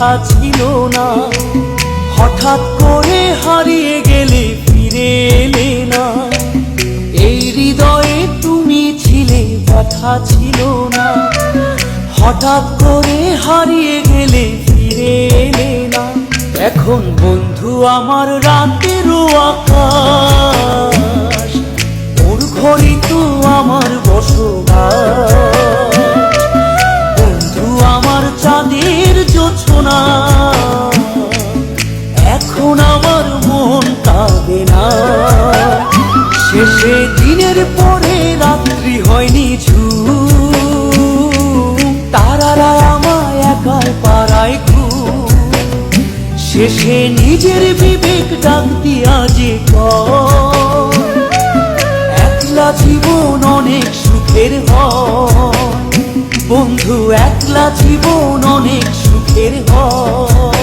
কথা ছিল না। হঠাৎ করে হারিয়ে গেলে ফিরে এলে না। এই হৃদয়ে তুমি ছিলে, কথা ছিল না। হঠাৎ করে হারিয়ে গেলে ফিরে এলে না। এখন বন্ধু আমার রাতেরও আকাশ, ওর ঘরে তো আমার বসবাস। বন্ধু আমার চাঁদের জোছনা, এখন আমার মন কাঁদে না। শেষে দিনের পরে রাত্রি হয়নি ঝুম, তারারা আমায় একার পাড়ায় ঘুম। শেষে নিজের বিবেক ডাক দিয়া যে একলা জীবন অনেক সুখের হয়। বন্ধু একলা জীবন অনেক সুখের হয়।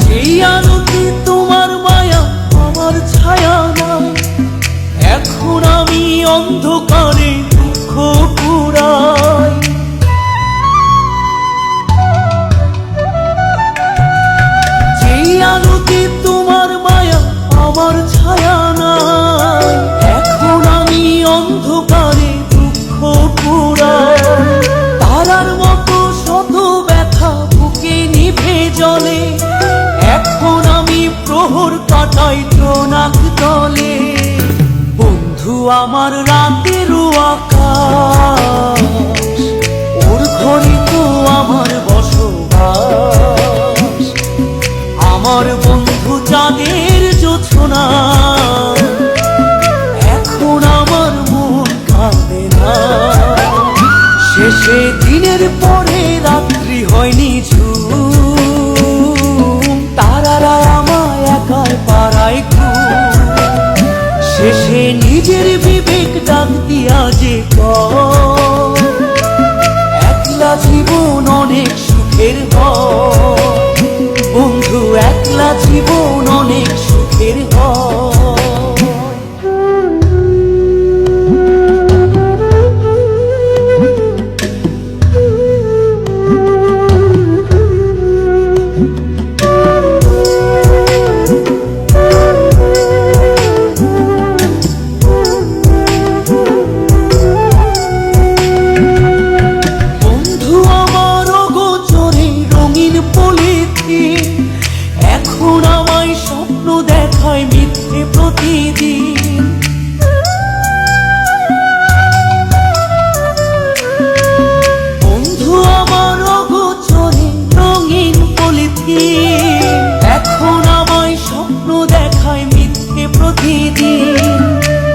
যেই আলোতে তোমার মায়া আমার ছায়া নাই, এখন আমি অন্ধকারে দুঃখ পুরাই। যেই আলোতে তোমার মায়া আমার ছায়া নাই, এখন আমি অন্ধকারে দুঃখ পুরাই। তারার মতো শত ব্যথা বুকে নিভে জ্বলে, এখন আমি প্রহর কাটাই জোনাক তলে। বন্ধু আমার রাতেরও আকাশ, ওর ঘরে তো আমার বসবাস। আমার বন্ধু চাঁদের জোছনা, এখন আমার মন কাঁদে না। শেষে দিনের পরে রাত্রি হয়নি ঝুম, তারারা আমায় একার পাড়ায় ঘুম। শেষে নিজের বিবেক ডাক দিয়া যে একলা জীবন অনেক সুখের হয়। বন্ধু একলা জীবন অনেক সুখের হয়। এখন আমায় স্বপ্ন দেখায় মিথ্যে প্রতিদিন। বন্ধু আমার অগোচরে রঙিন পলিথিন, এখন আমায় স্বপ্ন দেখায় মিথ্যে প্রতিদিন।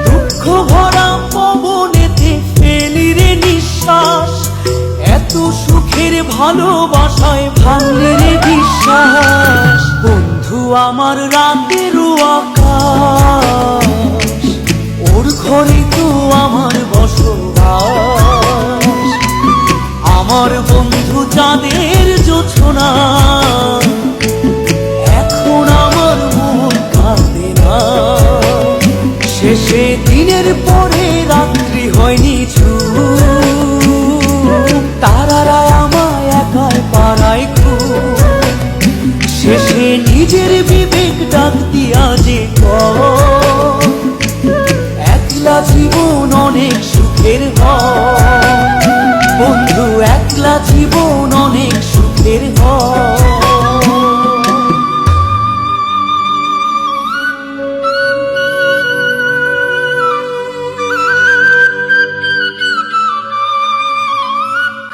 দুঃখ ভরা পবনেতে ফেলি রে নিঃশ্বাস, এত সুখের ভালোবাসায় ভাঙলে রে বিশ্বাস। বন্ধু আমার রাতেরও আকাশ, ওর ঘরে তো আমার বসবাস। আমার বন্ধু চাঁদের জোছনা, এখন আমার মন কাঁদে না। শেষে দিনের পরে রাত্রি হয়নি ঝুম, তারারা আমায় একার পাড়ায় ঘুম। শেষে নিজের বিবেক ডাক দিয়া যে একলা জীবন অনেক সুখের হয়।